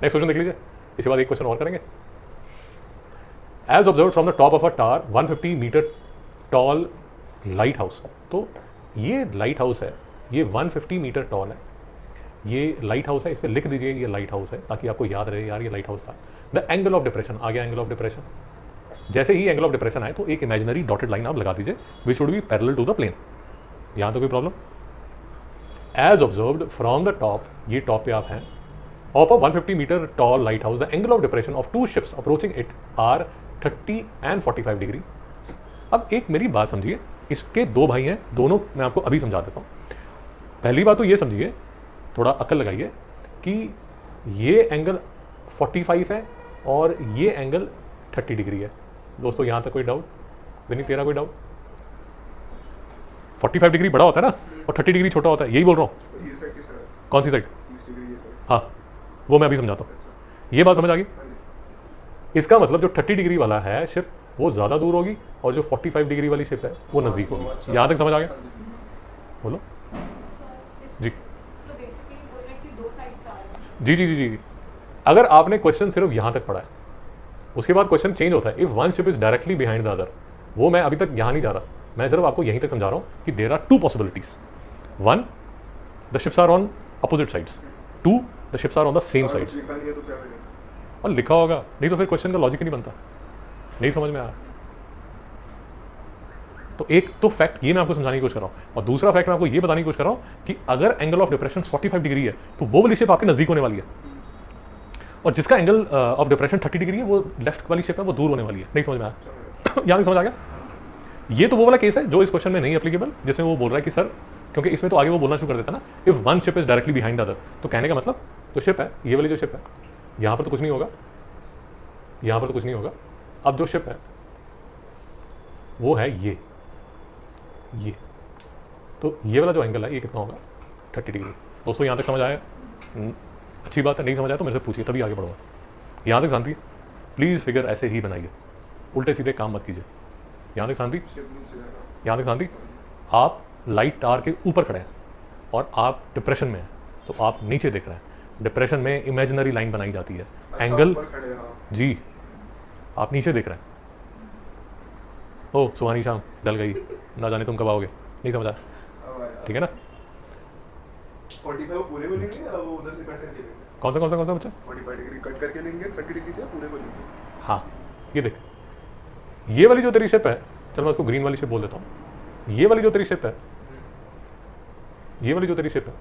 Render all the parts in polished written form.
Next question देख लीजिए, इसके बाद एक क्वेश्चन और करेंगे। As observe from the top of a tower 150 meter tall lighthouse. तो ये लाइट हाउस है, ये 150 मीटर टॉल है, ये लाइट हाउस है, इस पर लिख दीजिए ये लाइट हाउस है ताकि आपको याद रहे यार ये लाइट हाउस था। द एंगल ऑफ डिप्रेशन, आ गया एंगल ऑफ डिप्रेशन। जैसे ही एंगल ऑफ डिप्रेशन आए तो एक इमेजिनरी डॉटेड लाइन आप लगा दीजिए which should be parallel to the plane. यहाँ तो कोई problem. As observed from the top, ये टॉप पे आप हैं, of a 150 meter tall lighthouse the angle of depression of two ships approaching it are 30 and 45 degree. अब एक मेरी बात समझिए, इसके दो भाई हैं, दोनों मैं आपको अभी समझा देता हूँ। पहली बात तो ये समझिए, थोड़ा अकल लगाइए कि ये एंगल 45 है और ये एंगल 30 डिग्री है। दोस्तों यहाँ तक कोई डाउट? विनीत तेरा कोई डाउट? 45 डिग्री बड़ा होता है ना और 30 डिग्री छोटा होता है, यही बोल रहा हूँ। कौन सी साइड? हाँ, वो मैं अभी समझाता हूँ। ये बात समझ आ गई? इसका मतलब जो 30 डिग्री वाला है शिप वो ज़्यादा दूर होगी और जो 45 डिग्री वाली शिप है वो नज़दीक होगी। यहाँ तक समझ आ गया? बोलो जी। जी जी जी जी। अगर आपने क्वेश्चन सिर्फ यहाँ तक पढ़ा है, उसके बाद क्वेश्चन चेंज होता है। If one ship is directly behind the other, वो मैं अभी तक यहाँ नहीं जा रहा, मैं सिर्फ आपको यहीं तक समझा रहा हूँ कि there are two possibilities. One, the ships are on opposite sides. Two, the ships are on the same sides. और लिखा होगा, नहीं तो फिर क्वेश्चन का लॉजिक ही नहीं बनता। नहीं समझ में आया? तो एक तो फैक्ट ये मैं आपको समझाने की कोशिश कर रहा हूँ, और दूसरा फैक्ट मैं आपको ये बताने की कोशिश कर रहा हूँ कि अगर एंगल ऑफ डिप्रेशन 45 डिग्री है तो वो वाली शिप आपके नजदीक होने वाली है, और जिसका एंगल ऑफ डिप्रेशन 30 डिग्री है वो लेफ्ट वाली शिप है, वो दूर होने वाली है। नहीं समझ में आया? यहाँ तक समझ आ गया? ये तो वो वाला केस है जो इस क्वेश्चन में नहीं एप्लीकेबल, जिसमें वो बोल रहा है कि सर, क्योंकि इसमें तो आगे वो बोलना शुरू कर देता ना, if one ship is directly behind the other, तो कहने का मतलब तो शिप है, ये वाली जो शिप है, यहाँ पर तो कुछ नहीं होगा, यहाँ पर तो कुछ नहीं होगा। अब जो शिप है वो है ये, तो ये वाला जो एंगल है ये कितना होगा? 30 डिग्री। दोस्तों यहाँ तक समझ आया? अच्छी बात है। नहीं समझ आया तो मेरे से पूछिए, तभी आगे बढ़ूंगा। यहाँ तक शांति? प्लीज़ फिगर ऐसे ही बनाइए, उल्टे सीधे काम मत कीजिए। यहाँ तक शांति? यहाँ तक शांति? आप लाइट टावर के ऊपर खड़े हैं और आप डिप्रेशन में हैं, तो आप नीचे देख रहे हैं। डिप्रेशन में इमेजिनरी लाइन बनाई जाती है। अच्छा, एंगल जी, आप नीचे देख रहे हैं। ओ सुहानी शाम डल गई, ना जाने तुम कब आओगे। नहीं समझा? ठीक है ना? 45 पूरे को लेंगे या वो उधर से कट करके लेंगे? कौन सा बच्चा? 45 डिग्री कट करके लेंगे, 30 डिग्री से पूरे को लेंगे। हाँ, ये देख, ये वाली जो तेरी शिप है, चल मैं उसको ग्रीन वाली शिप बोल देता हूँ। ये वाली जो तेरी शिप है, ये वाली जो तेरी शिप है,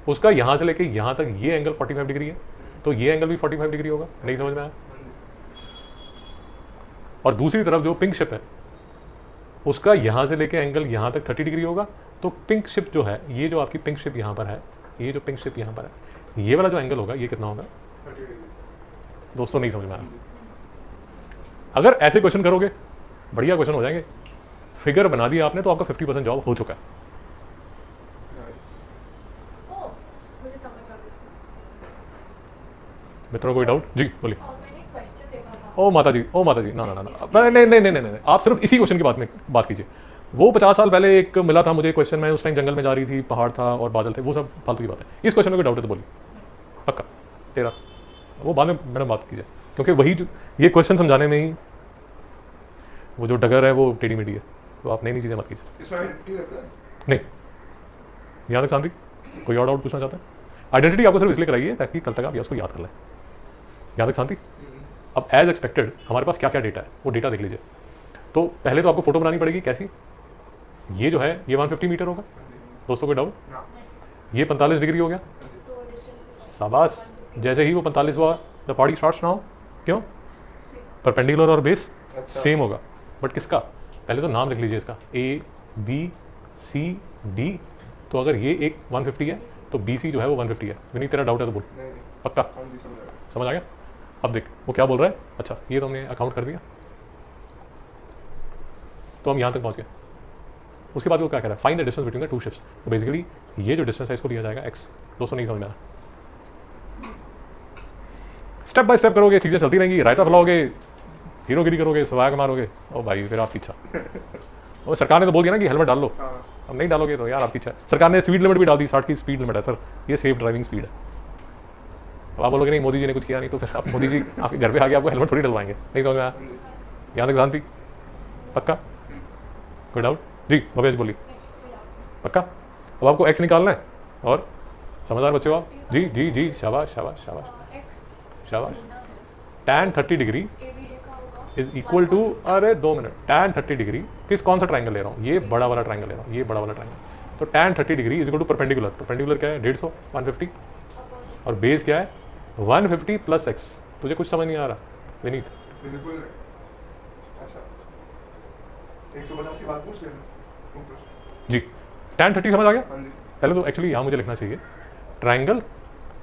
उसका यहाँ से लेके यहाँ तक ये एंगल 45 डिग्री है, तो ये एंगल भी 45 डिग्री होगा। नहीं समझ में आया? और दूसरी तरफ जो पिंक शिप है, उसका यहाँ से लेके एंगल यहाँ तक 30 डिग्री होगा। तो पिंक शिप जो है, ये जो आपकी पिंक शिप यहाँ पर है, ये जो पिंक शिप यहाँ पर है, ये वाला जो एंगल होगा ये कितना होगा? 30 डिग्री। दोस्तों नहीं समझ में आया? अगर ऐसे क्वेश्चन करोगे, बढ़िया क्वेश्चन हो जाएंगे। फिगर बना दिया आपने तो आपका 50% जॉब हो चुका है। मित्रों कोई डाउट? जी बोलिए। ओ माता जी, ना ना ना ना, नहीं, आप सिर्फ इसी क्वेश्चन की बात कीजिए। वो 50 साल पहले एक मिला था मुझे क्वेश्चन, मैं उस टाइम जंगल में जा रही थी, पहाड़ था और बादल थे, वो सब फालतू की बात है। इस क्वेश्चन में कोई डाउट है तो बोलिए, पक्का तेरा, वो बाद में मैडम बात कीजिए, क्योंकि वही ये क्वेश्चन समझाने में ही वो जो डगर है वो टेढ़ी मेढ़ी है, तो आप नई चीज़ें मत कीजिए। इसमें आइडेंटिटी रखता है? नहीं, यहाँ तक शांति? कोई और डाउट पूछना चाहता है? आइडेंटिटी आपको सिर्फ इसलिए कराइए ताकि कल तक आप उसको याद कर लें। यहाँ तक शांति? अब एज एक्सपेक्टेड हमारे पास क्या क्या डेटा है वो डेटा देख लीजिए। तो पहले तो आपको फोटो बनानी पड़ेगी। कैसी? ये जो है ये 150 मीटर होगा। दोस्तों कोई डाउट? ये 45 डिग्री हो गया। शाबाश, जैसे ही वो 45 हुआ द पार्टी स्टार्ट्स नाउ। क्यों? परपेंडिकुलर और बेस सेम होगा, बट किसका? पहले तो नाम लिख लीजिए इसका, A B C D। तो अगर ये एक 150 है तो BC जो है वो 150 है। विनीत तेरा डाउट है तो बोल। नहीं। पक्का? समझ आ गया? अब देख वो क्या बोल रहा है। अच्छा, ये तो हमने अकाउंट कर दिया, तो हम यहाँ तक पहुँच गए। उसके बाद वो क्या कह रहा है? Find the distance between the to ships. तो बेसिकली ये जो डिस्टेंस है इसको दिया जाएगा x। दोस्तों नहीं समझ में आया? स्टेप बाय स्टेप करोगे, चीज़ें चलती रहेंगी। रायता फैलाओगे, हीरोगिरी करोगे, स्वैग मारोगे, ओ भाई फिर आपकी इच्छा। और सरकार ने तो बोल दिया ना कि हेलमेट डाल लो। अब नहीं डालोगे तो यार आपकी इच्छा। सरकार ने स्पीड लिमिट भी डाल दी, 60 की स्पीड लिमिट है सर, ये सेफ ड्राइविंग स्पीड है। अब आप बोलोगे नहीं मोदी जी ने कुछ किया नहीं, तो फिर आप मोदी जी आपके घर पे आके आपको हेलमेट थोड़ी डलवाएंगे, नहीं समझ में आया? यहाँ तक शांति? पक्का? कोई डाउट? जी भवेश बोलिए। पक्का? अब आपको एक्स निकालना है, और समझदार बच्चे हो आप। जी जी जी, शाबाश शाबाश शाबाश शाबाश। tan 30 degree is equal to, अरे 2 मिनट, tan 30 डिग्री किस कौन सा ट्राइंगल ले रहा हूँ? ये बड़ा वाला ट्राइंगल ले रहा हूँ, ये बड़ा वाला ट्राइंगल। तो tan 30 degree is equal to perpendicular. Perpendicular क्या है? 150 150, और बेस क्या है? 150 प्लस एक्स। तुझे कुछ समझ नहीं आ रहा विनीत? बिल्कुल नहीं। अच्छा 150 की बात पूछ लेना ऊपर। जी tan 30 समझ आ गया? हाँ जी। पहले तो एक्चुअली यहाँ मुझे लिखना चाहिए ट्राइंगल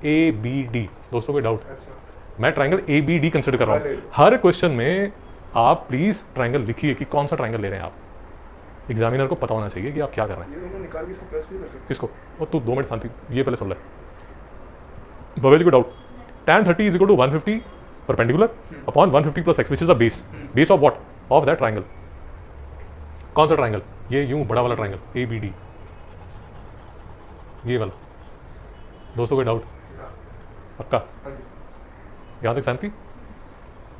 ए बी डी। दोस्तों कोई डाउट? अच्छा मैं triangle A B D consider कर रहा हूँ। हर क्वेश्चन में आप प्लीज ट्राइंगल लिखिए कि कौन सा ट्राइंगल ले रहे हैं आप। एग्जामिनर को पता होना चाहिए कि आप क्या कर रहे हैं। ये दोनों निकाल के इसको प्लस भी कर सकते किसको? और तू 2 मिनट शांति, ये पहले सुन ले। भवेश को doubt. tan 30 is equal to 150 perpendicular upon 150 plus X, which is the base. Base of what? Of that triangle. कौन सा ट्राइंगल? ये यूं बड़ा वाला ट्राइंगल ए बी डी, ये वाला। दोस्तों कोई डाउट? पक्का? हाँ जी। यहाँ तक शांति?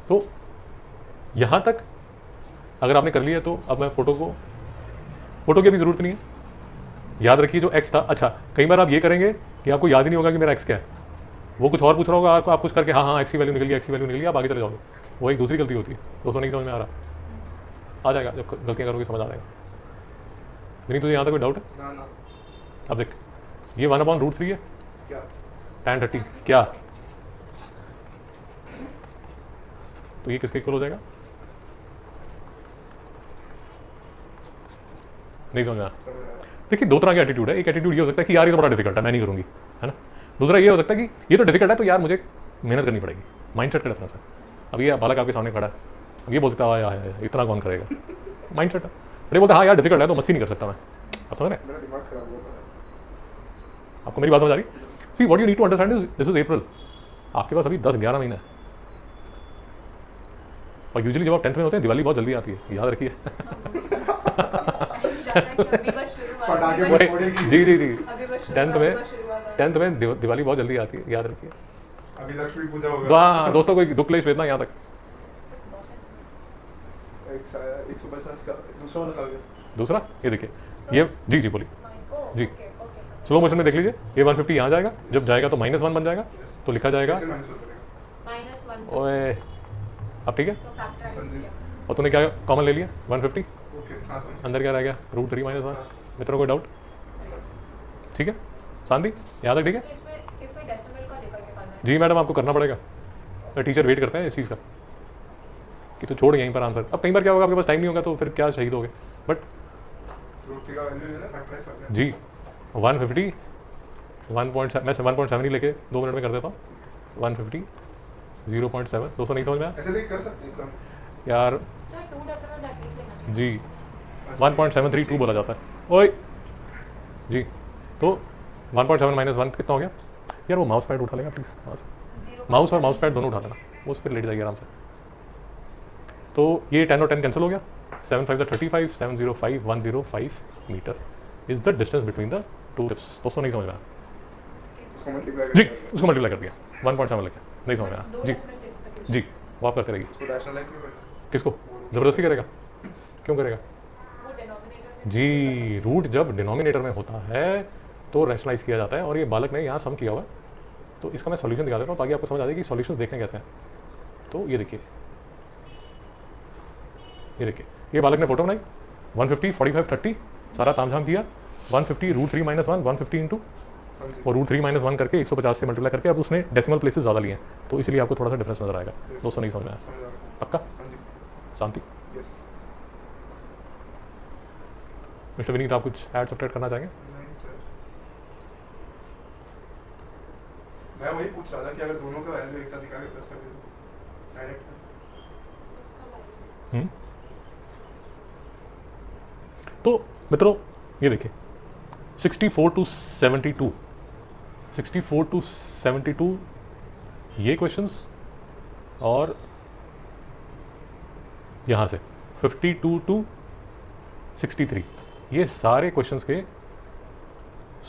तो यहाँ तक अगर आपने कर लिया तो अब मैं फोटो की भी जरूरत नहीं है। याद रखिए जो एक्स था, अच्छा कई बार आप ये करेंगे कि आपको याद ही नहीं होगा कि मेरा एक्स क्या है, वो कुछ और पूछ रहा होगा आपको, आप कुछ करके हाँ हाँ एक्स की वैल्यू निकल गई, एक्स की वैल्यू निकल गई, आप आगे चले जाओगे। वो एक दूसरी गलती होती है। दोस्तों नहीं समझ में आ रहा? आ जाएगा, जब गलतियाँ करोगे समझ आ जाएगा। नहीं तुझे यहाँ तक कोई डाउट है? ना ना। अब देख, ये 1/√3 है क्या? tan 30 क्या, तो ये किसके इक्वल हो जाएगा? नहीं समझ में आया? समझ आया। देखिए दो तरह का एटीट्यूड है। एक एटीट्यूड ये हो सकता है कि यार ये तो बड़ा डिफिकल्ट है, मैं नहीं करूंगी, है ना। दूसरा ये हो सकता है कि ये तो डिफिकल्ट है तो यार मुझे मेहनत करनी पड़ेगी। माइंडसेट का डिफरेंस है। अब ये बालक आपके सामने खड़ा है, अब ये बोल सकता है यार इतना कौन करेगा, माइंडसेट है। बड़े बोलते हाँ यार डिफिकल्ट है तो मस्ती नहीं कर सकता मैं। आप समझ रहे हैं? मेरा दिमाग खराब हुआ था। आपको मेरी बात समझ आ रही? See what you need to understand is this is April. आपके पास अभी 10-11 महीने है, और यूजुअली जब आप 10th में होते हैं दिवाली बहुत जल्दी आती है, याद रखिए। पटाखे बस फोड़ेगी। जी जी जी, 10th में दिवाली बहुत जल्दी आती है, याद रखिए। अभी लक्ष्मी पूजा होगा। वाह दोस्तों कोई दुख क्लेश वेदना यहाँ तक? 150 का दूसरा वाला निकाल दे। दूसरा ये देखिए, ये जी जी बोलिए जी, स्लो मोशन में देख लीजिए। ये 150 यहाँ जाएगा, जब जाएगा तो -1 बन जाएगा, तो लिखा जाएगा कैसे माइनस होता है? ओए। अब ठीक है, हाँ जी। और तूने क्या कॉमन ले लिया 150, ओके हाँ समझ। अंदर क्या रह गया √3 - 1। मित्रों कोई डाउट? ठीक है शांति, यहाँ तक ठीक है? जी मैडम आपको करना पड़ेगा, टीचर वेट करते हैं इस चीज़ का कि तो छोड़ यहीं पर आंसर। अब कई बार क्या होगा, आपके पास टाइम नहीं होगा तो फिर क्या शहीद होगे। बट √3 का वैल्यू है ना फैक्टराइज करना है। जी 150 1.7, मैं 1.7 ही लेके 2 मिनट में कर देता हूँ। 150 0.7। दोस्तों नहीं समझ में आया? ऐसे नहीं कर सकते एग्जाम। यार जी 1.732 बोला जाता है। ओए जी, तो 1.7 - 1 कितना हो गया? यार वो माउस पैड उठा लेगा प्लीज़, माउस और माउस पैड दोनों उठा लेना, वो फिर लेट जाएगी आराम से। तो ये 10 और 10 कैंसिल हो गया। 7 5 35, 705 105 meter is the distance between the two tips. दोस्तों नहीं समझ में आया? उसको मल्टीप्लाई जी उसको मल्टीप्लाई कर दिया 1.7 लेके, नहीं समझ में आया? जी जी वो आप करते रहेगी। उसको रैशनलाइज नहीं करना। किसको ज़बरदस्ती करेगा? क्यों करेगा? जी रूट जब डिनोमिनेटर में होता है तो रैशनलाइज किया जाता है, और ये बालक ने यहाँ सम किया हुआ है, तो इसका मैं सॉल्यूशन दिखा देता हूँ ताकि आपको समझ आ जाए कि सॉल्यूशंस देखने कैसे हैं। तो ये देखिए, ये देखिए, ये बालक ने फोटो बनाई 150 45 30 सारा तामझाम किया। 150 √3 - 1 150 इंटू हाँ जी। और √3 - 1 करके 150 से मल्टीप्लाई करके अब उसने डेसिमल प्लेसेस ज़्यादा लिए हैं, तो इसलिए आपको थोड़ा सा डिफरेंस नजर आएगा। दोस्तों नहीं समझ में आया? समझ आ गया। पक्का? हाँ जी। शांति। यस। मिस्टर विनीत आप कुछ ऐड सब्ट्रैक्ट करना चाहेंगे? नहीं सर, मैं वही पूछ रहा था कि अगर दोनों का वैल्यू एक साथ निकाले प्लस कर दे डायरेक्ट। तो मित्रों ये देखिए 64 to 72, 64 to 72 ये क्वेश्चंस, और यहाँ से 52 to 63 ये सारे क्वेश्चंस के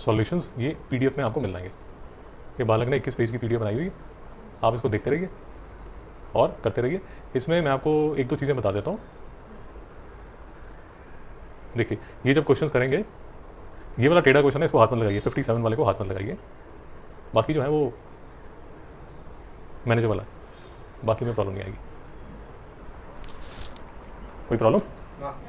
सॉल्यूशंस ये पीडीएफ में आपको मिल जाएंगे। ये बालक ने 21 पेज की पीडीएफ बनाई हुई है, आप इसको देखते रहिए और करते रहिए। इसमें मैं आपको एक दो चीज़ें बता देता हूँ। देखिए, ये जब क्वेश्चन करेंगे, ये वाला टेढ़ा क्वेश्चन है, इसको हाथ में लगाइए, 57 वाले को हाथ में लगाइए। बाकी जो है वो मैनेजेबल है, बाकी में प्रॉब्लम नहीं आएगी। कोई प्रॉब्लम? हाँ